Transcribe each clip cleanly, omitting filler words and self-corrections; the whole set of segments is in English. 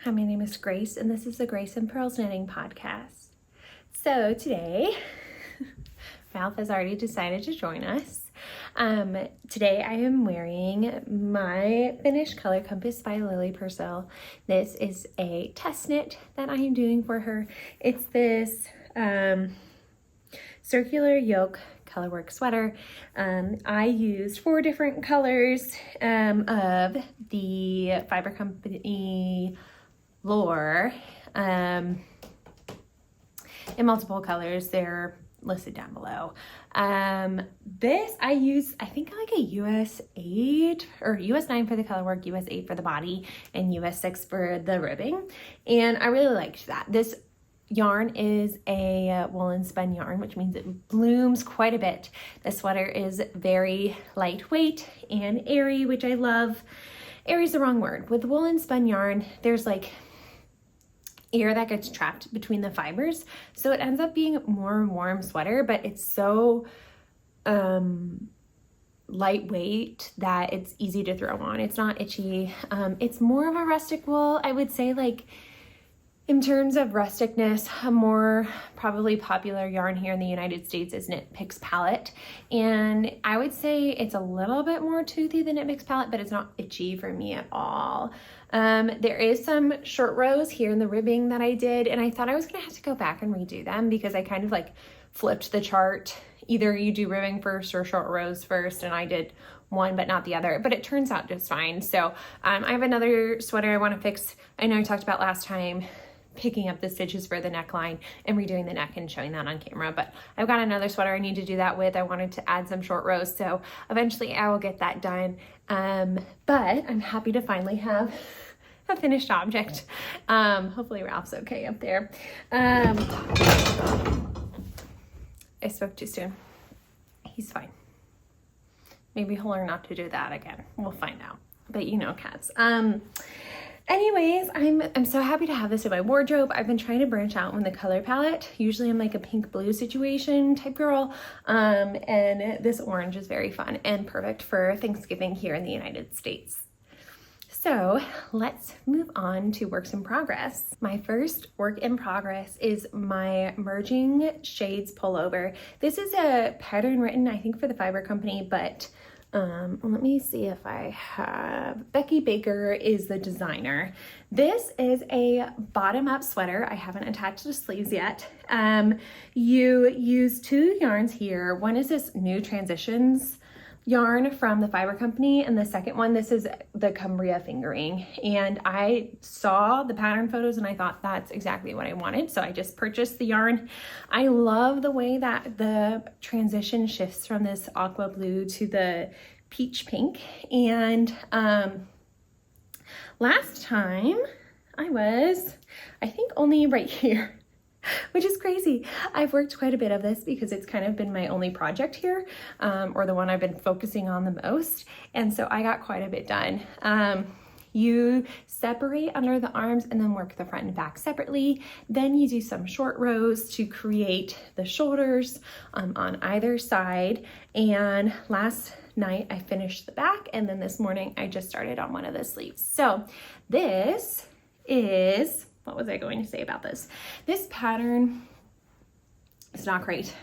Hi, my name is Grace, and this is the Grace and Pearls Knitting Podcast. So today, Ralph has already decided to join us. Today I am wearing my finished color compass by Lily Pearsall. This is a test knit that I am doing for her. It's this circular yoke colorwork sweater. I used 4 different colors of the Fibre Co Lore in multiple colors. They're listed down below. This I use, I think, like a US 8 or US 9 for the colorwork, US 8 for the body, and US 6 for the ribbing, and I really liked that. This yarn is a woolen spun yarn, which means it blooms quite a bit. The sweater is very lightweight and airy, which I love. Airy is the wrong word. With woolen spun yarn, there's like air that gets trapped between the fibers, so it ends up being a more warm sweater, but it's so lightweight that it's easy to throw on. It's not itchy. It's more of a rustic wool, I would say. Like, in terms of rusticness, a more probably popular yarn here in the United States is Knit Picks Palette, and I would say it's a little bit more toothy than Knit Picks Palette, but it's not itchy for me at all. There is some short rows here in the ribbing that I did, and I thought I was gonna have to go back and redo them because I kind of like flipped the chart. Either you do ribbing first or short rows first, and I did one but not the other, but it turns out just fine. So I have another sweater I want to fix. I know I talked about last time picking up the stitches for the neckline and redoing the neck and showing that on camera, but I've got another sweater I need to do that with. I wanted to add some short rows, so eventually I will get that done. But I'm happy to finally have a finished object. Hopefully Ralph's okay up there. I spoke too soon. He's fine. Maybe he'll learn not to do that again. We'll find out. But you know cats. Anyways, I'm so happy to have this in my wardrobe. I've been trying to branch out on the color palette. Usually I'm like a pink blue situation type girl, and this orange is very fun and perfect for Thanksgiving here in the United States. So let's move on to works in progress. My first work in progress is my Merging Shades pullover. This is a pattern written, I think, for the Fibre Company, but let me see if I have. Becky Baker is the designer. This is a bottom-up sweater. I haven't attached the sleeves yet. You use 2 yarns here. One is this New Transitions yarn from the Fibre Company, and the second one, this is the Cumbria fingering. And I saw the pattern photos and I thought that's exactly what I wanted, so I just purchased the yarn. I love the way that the transition shifts from this aqua blue to the peach pink. And last time I think only right here, which is crazy. I've worked quite a bit of this because it's kind of been my only project here, or the one I've been focusing on the most. And so I got quite a bit done. You separate under the arms and then work the front and back separately. Then you do some short rows to create the shoulders on either side. And last night I finished the back, and then this morning I just started on one of the sleeves. So this is, what was I going to say about this? This pattern is not great.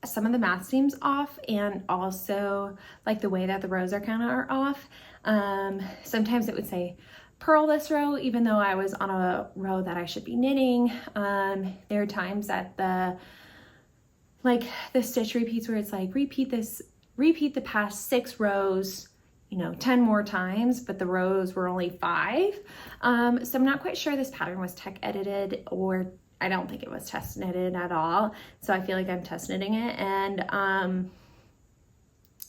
Some of the math seems off, and also like the way that the rows are off. Sometimes it would say purl this row, even though I was on a row that I should be knitting. There are times that the stitch repeats where it's like repeat the past 6 rows, 10 more times, but the rows were only 5. So I'm not quite sure this pattern was tech edited, or I don't think it was test knitted at all. So I feel like I'm test knitting it. And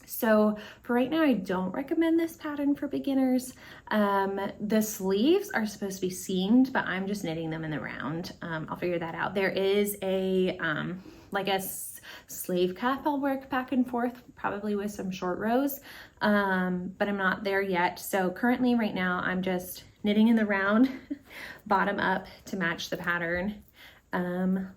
so for right now, I don't recommend this pattern for beginners. The sleeves are supposed to be seamed, but I'm just knitting them in the round. I'll figure that out. There is a sleeve cuff I'll work back and forth, probably with some short rows, but I'm not there yet. So currently right now I'm just knitting in the round bottom up to match the pattern,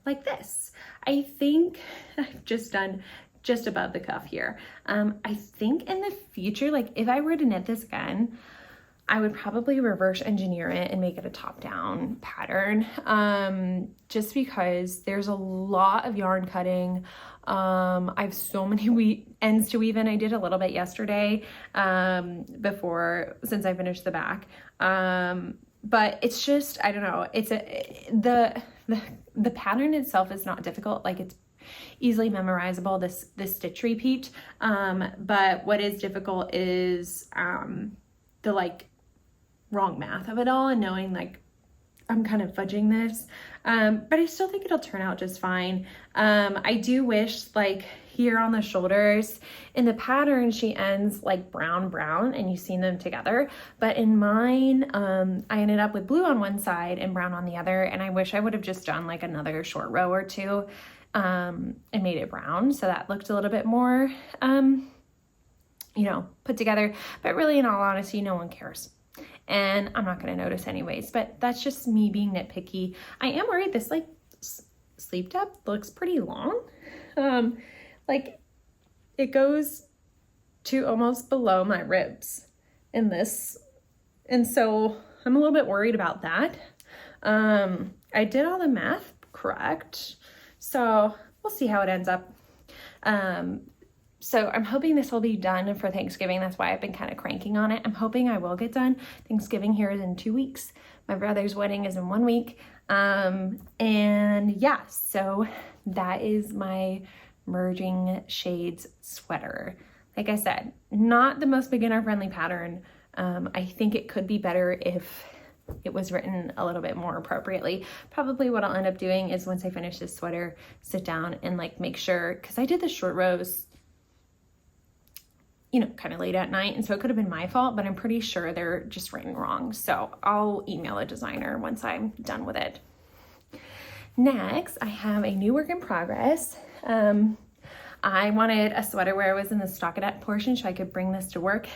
like this. I think I've just done just above the cuff here. I think in the future, like if I were to knit this again, I would probably reverse engineer it and make it a top-down pattern, just because there's a lot of yarn cutting. I have so many ends to weave in. I did a little bit yesterday since I finished the back. But it's just, I don't know, it's the pattern itself is not difficult. Like, it's easily memorizable, this stitch repeat. But what is difficult is the like wrong math of it all, and knowing like I'm kind of fudging this, but I still think it'll turn out just fine. I do wish, like here on the shoulders in the pattern, she ends like brown and you've seen them together, but in mine I ended up with blue on one side and brown on the other, and I wish I would have just done like another short row or two and made it brown, so that looked a little bit more you know, put together. But really, in all honesty, no one cares, and I'm not going to notice anyways. But that's just me being nitpicky. I am worried this like sleeve depth looks pretty long. Like it goes to almost below my ribs in this, and so I'm a little bit worried about that. I did all the math correct, so we'll see how it ends up. So I'm hoping this will be done for Thanksgiving. That's why I've been kind of cranking on it. I'm hoping I will get done. Thanksgiving here is in 2 weeks. My brother's wedding is in 1 week. And yeah, so that is my merging shades sweater. Like I said, not the most beginner friendly pattern. I think it could be better if it was written a little bit more appropriately. Probably what I'll end up doing is, once I finish this sweater, sit down and like make sure, because I did the short rows, you know, kind of late at night, and so it could have been my fault, but I'm pretty sure they're just written wrong. So I'll email a designer once I'm done with it. Next, I have a new work in progress. I wanted a sweater where it was in the stockinette portion so I could bring this to work.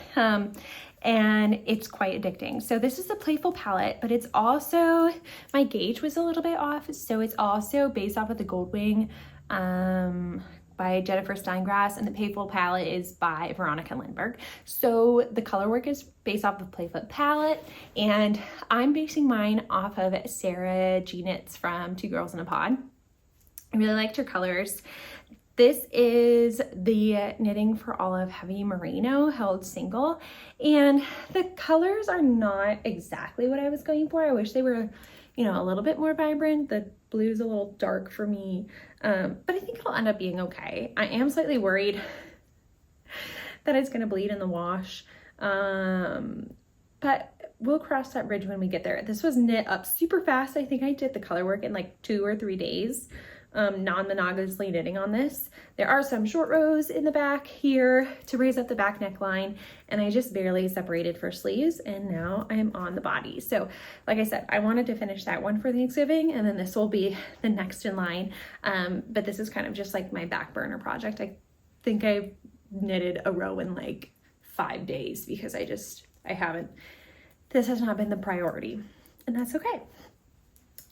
And it's quite addicting. So this is the Playful Palette, but it's also, my gauge was a little bit off. So it's also based off of the Goldwing by Jennifer Steingrass, and the Playful Palette is by Veronica Lindberg. So the color work is based off of Playful Palette, and I'm basing mine off of Sarah G Knits from Two Girls in a Pod. I really liked her colors. This is the Knitting for Olive Heavy Merino held single, and the colors are not exactly what I was going for. I wish they were, you know, a little bit more vibrant. The blue's a little dark for me, but I think it'll end up being okay. I am slightly worried that it's gonna bleed in the wash, but we'll cross that bridge when we get there. This was knit up super fast. I think I did the color work in like 2 or 3 days. Non-monogamously knitting on this. There are some short rows in the back here to raise up the back neckline, and I just barely separated for sleeves, and now I'm on the body. So like I said, I wanted to finish that one for Thanksgiving, and then this will be the next in line. But this is kind of just like my back burner project. I think I've knitted a row in like 5 days because this has not been the priority, and that's okay.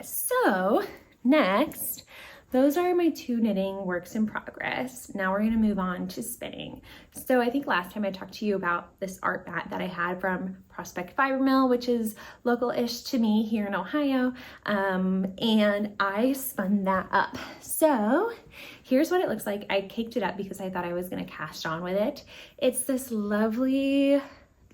So next, those are my 2 knitting works in progress. Now we're going to move on to spinning. So I think last time I talked to you about this art batt that I had from Prospect Fiber Mill, which is local-ish to me here in Ohio, and I spun that up. So here's what it looks like. I caked it up because I thought I was going to cast on with it. It's this lovely,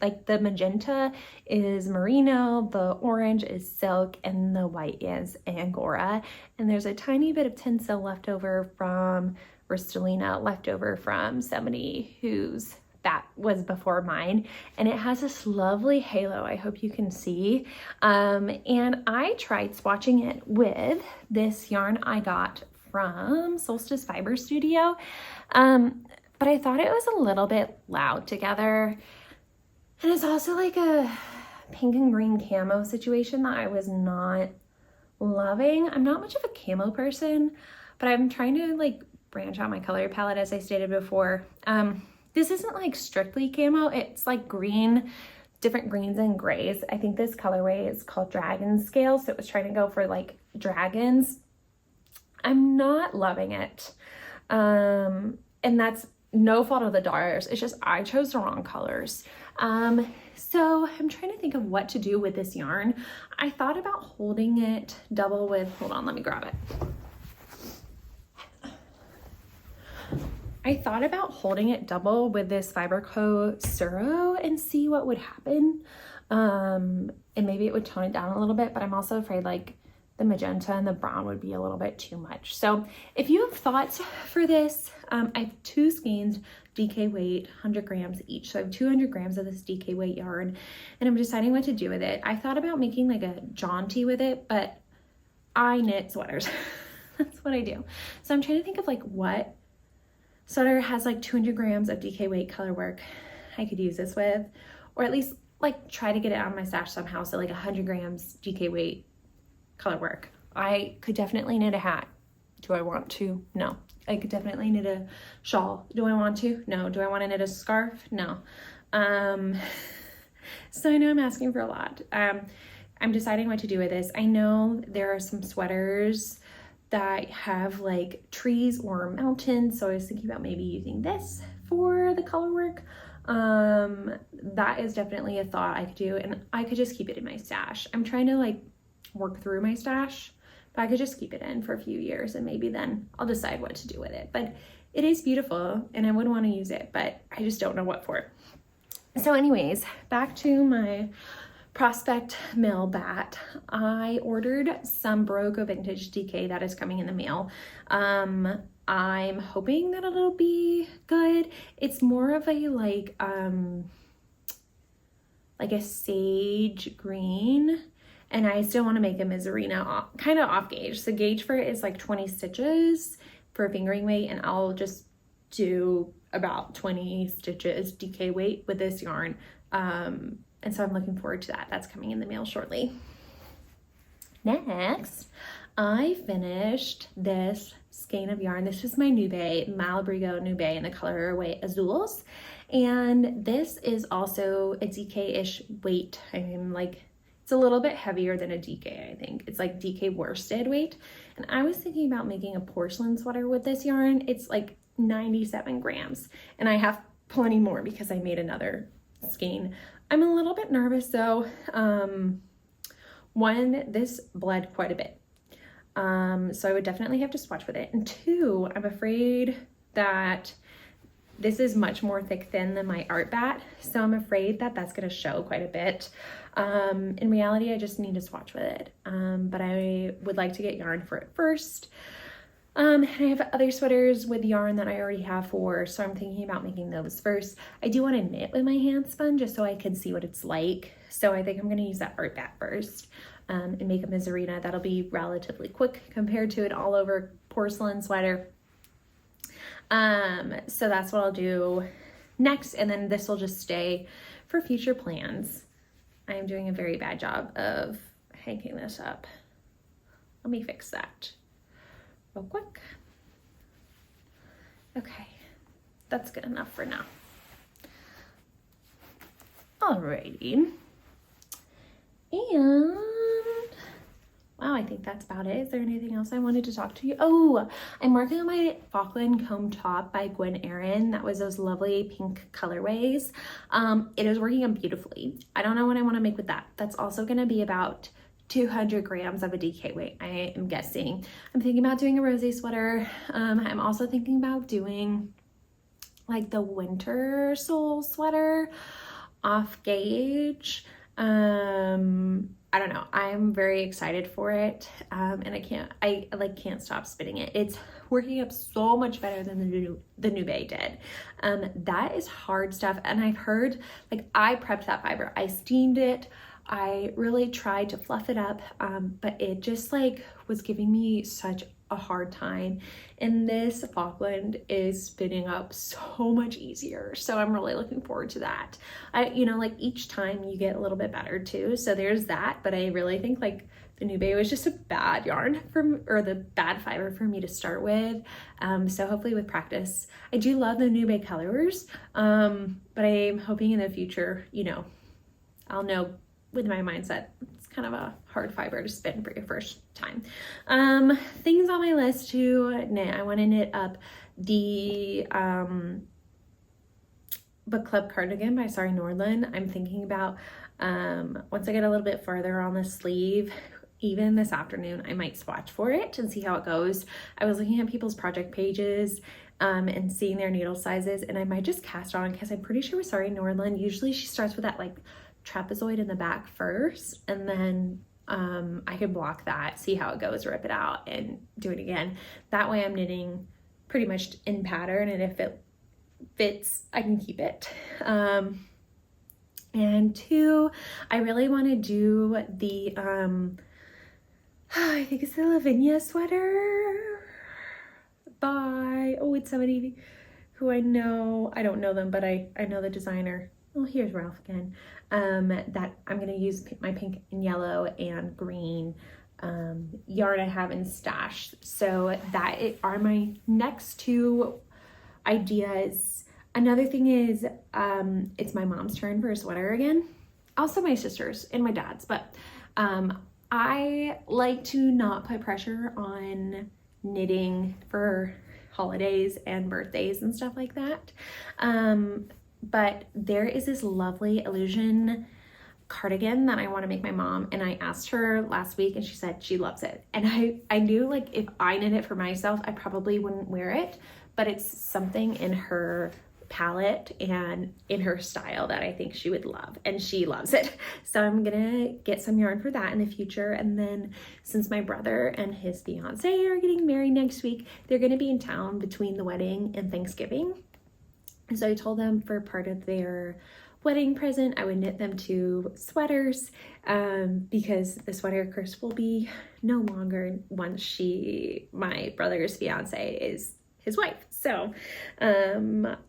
like the magenta is merino, the orange is silk, and the white is angora. And there's a tiny bit of tinsel left over from Ristelina, left over from somebody whose that was before mine. And it has this lovely halo, I hope you can see. And I tried swatching it with this yarn I got from Solstice Fiber Studio. But I thought it was a little bit loud together. And it's also like a pink and green camo situation that I was not loving. I'm not much of a camo person, but I'm trying to like branch out my color palette, as I stated before. This isn't like strictly camo. It's like green, different greens and grays. I think this colorway is called Dragon Scale, so it was trying to go for like dragons. I'm not loving it. And that's no fault of the dyers. It's just I chose the wrong colors. So I'm trying to think of what to do with this yarn. I thought about holding it double with, hold on, let me grab it. I thought about holding it double with this Fibre Co Suro and see what would happen. And maybe it would tone it down a little bit, but I'm also afraid like the magenta and the brown would be a little bit too much. So if you have thoughts for this, I have 2 skeins, DK weight, 100 grams each. So I have 200 grams of this DK weight yarn, and I'm deciding what to do with it. I thought about making like a jaunty with it, but I knit sweaters. That's what I do. So I'm trying to think of like what sweater has like 200 grams of DK weight color work I could use this with, or at least like try to get it out of my stash somehow. So like 100 grams DK weight color work. I could definitely knit a hat. Do I want to? No. I could definitely knit a shawl. Do I want to? No. Do I want to knit a scarf? No. So I know I'm asking for a lot. I'm deciding what to do with this. I know there are some sweaters that have like trees or mountains, so I was thinking about maybe using this for the color work. That is definitely a thought I could do, and I could just keep it in my stash. I'm trying to like work through my stash, but I could just keep it in for a few years and maybe then I'll decide what to do with it. But it is beautiful and I would want to use it, but I just don't know what for. So anyways, back to my Prospect Mill batt. I ordered some Baroque Vintage DK that is coming in the mail. I'm hoping that it'll be good. It's more of a like a sage green, and I still want to make a Misurina kind of off gauge. The gauge for it is like 20 stitches for fingering weight, and I'll just do about 20 stitches DK weight with this yarn. And so I'm looking forward to that. That's coming in the mail shortly. Next, I finished this skein of yarn. This is my Nube, Malabrigo Nube in the colorway Azuls. And this is also a DK-ish weight. I mean, like, it's a little bit heavier than a DK, I think. It's like DK worsted weight. And I was thinking about making a porcelain sweater with this yarn. It's like 97 grams. And I have plenty more because I made another skein. I'm a little bit nervous though. One, this bled quite a bit. So I would definitely have to swatch with it. And 2, I'm afraid that this is much more thick thin than my art batt. So I'm afraid that that's gonna show quite a bit. In reality, I just need to swatch with it. But I would like to get yarn for it first. And I have other sweaters with yarn that I already have for, so I'm thinking about making those first. I do want to knit with my hand spun just so I can see what it's like. So I think I'm going to use that art batt first and make a Misurina. That'll be relatively quick compared to an all over porcelain sweater. So that's what I'll do next. And then this will just stay for future plans. I am doing a very bad job of hanging this up. Let me fix that real quick. Okay, that's good enough for now. Alrighty. And wow, I think that's about it. Is there anything else I wanted to talk to you? Oh, I'm working on my Falkland comb top by Gwen Erin. That was those lovely pink colorways. It is working out beautifully. I don't know what I want to make with that. That's also going to be about 200 grams of a DK weight, I am guessing. I'm thinking about doing a rosé sweater. I'm also thinking about doing like the winter sole sweater off gauge. I don't know. I'm very excited for it. And I can't stop spinning it. It's working up so much better than the Nube did. That is hard stuff. And I've heard, like, I prepped that fiber. I steamed it. I really tried to fluff it up, but it just like was giving me such a hard time. And this Falkland is spinning up so much easier. So I'm really looking forward to that. Like each time you get a little bit better too. So there's that, but I really think like the Nube was just a bad yarn or the bad fiber for me to start with. So hopefully with practice, I do love the Nube colors. But I'm hoping in the future, I'll know with my mindset, it's kind of a hard fiber to spin for your first time. Things on my list to knit. I want to knit up the Book Club Cardigan by Sari Nordlund. I'm thinking about, once I get a little bit further on the sleeve, even this afternoon, I might swatch for it and see how it goes. I was looking at people's project pages and seeing their needle sizes, and I might just cast on, because I'm pretty sure with Sari Nordlund, usually she starts with that like trapezoid in the back first, and then I can block that, see how it goes, rip it out, and do it again. That way I'm knitting pretty much in pattern, and if it fits, I can keep it. And two, I really want to do the I think it's the Lavinia sweater by, oh, it's somebody who I know. I don't know them, but I know the designer. Oh, here's Ralph again. That I'm going to use my pink and yellow and green yarn I have in stash. So that are my next two ideas. Another thing is, it's my mom's turn for a sweater again. Also my sister's and my dad's, but I like to not put pressure on knitting for holidays and birthdays and stuff like that. But there is this lovely illusion cardigan that I want to make my mom, and I asked her last week and she said she loves it. And I knew, like, if I knit it for myself, I probably wouldn't wear it, but it's something in her palette and in her style that I think she would love, and she loves it. So I'm gonna get some yarn for that in the future. And then since my brother and his fiance are getting married next week, they're gonna be in town between the wedding and Thanksgiving. So I told them for part of their wedding present, I would knit them 2 sweaters, because the sweater curse will be no longer once my brother's fiance is his wife. So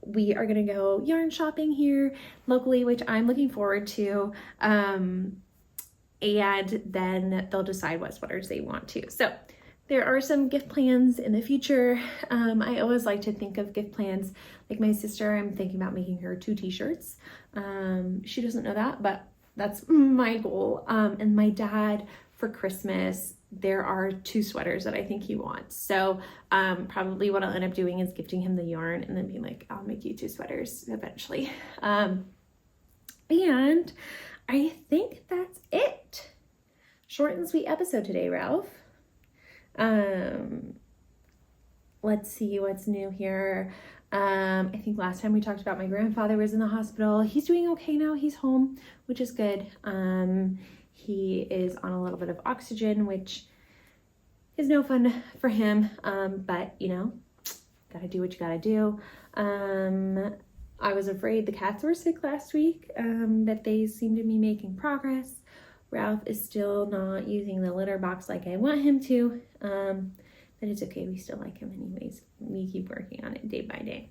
we are gonna go yarn shopping here locally, which I'm looking forward to. And then they'll decide what sweaters they want to. So there are some gift plans in the future. I always like to think of gift plans. Like my sister, I'm thinking about making her 2 t-shirts. She doesn't know that, but that's my goal. And my dad, for Christmas, there are 2 sweaters that I think he wants. So probably what I'll end up doing is gifting him the yarn and then being like, I'll make you 2 sweaters eventually. And I think that's it. Short and sweet episode today, Ralph. Let's see what's new here. I think last time we talked about my grandfather was in the hospital. He's doing okay now. He's home, which is good. He is on a little bit of oxygen, which is no fun for him. But you know, gotta do what you gotta do. I was afraid the cats were sick last week, but they seem to be making progress. Ralph is still not using the litter box like I want him to, but it's okay. We still like him anyways. We keep working on it day by day.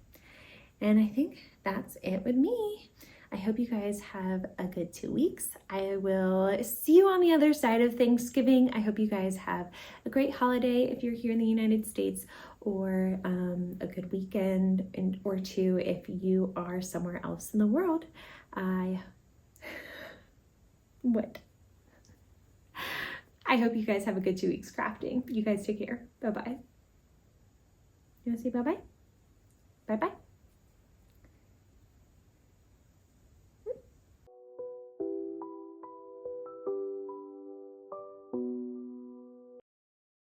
And I think that's it with me. I hope you guys have a good 2 weeks. I will see you on the other side of Thanksgiving. I hope you guys have a great holiday if you're here in the United States, or a good weekend or 2 if you are somewhere else in the world. I hope you guys have a good 2 weeks crafting. You guys take care. Bye-bye. You want to say bye-bye?